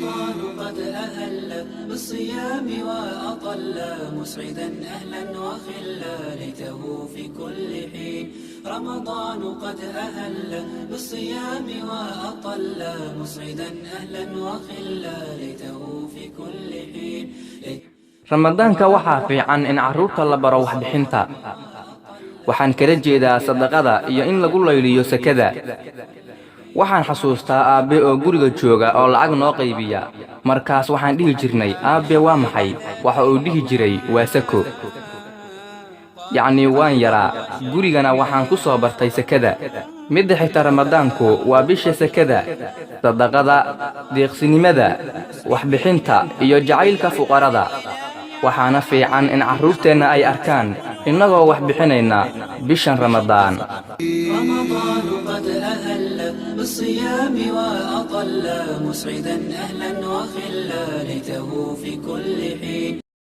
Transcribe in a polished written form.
رمضان قد أهل بالصيام وأطل مسعدا أهلا وخلا ليته في كل حين رمضان قد أهل بالصيام وأطل مسعدا أهلا وخلا ليته في كل حين ramadaanka waxaa fiican in carruurta la baro waxbixinta. waxaan kala jeedaa sadaqada iyo in lagu layliyo sakada. waxaan xasuustaa aabbe oo guriga jooga oo lacag noo qaybiya. markaas waxaan dhihi jirnay, aabbe waa maxay? waxa uu dhihi jiray, waa sako. yacni waan yaraa, gurigana waxaan ku soo bartay sakada. midda xigta ramadaanku waa bisha sakada, sadaqada, deeqsinimada, waxbixinta iyo jacaylka fuqarada. waxaana fiican in carruurteenna ay arkaan innagoo wax bixinayna bishan ramadaan. رمضان قد أهل بالصيام وأطل مسعدا أهلا وخلا ليته في كل حين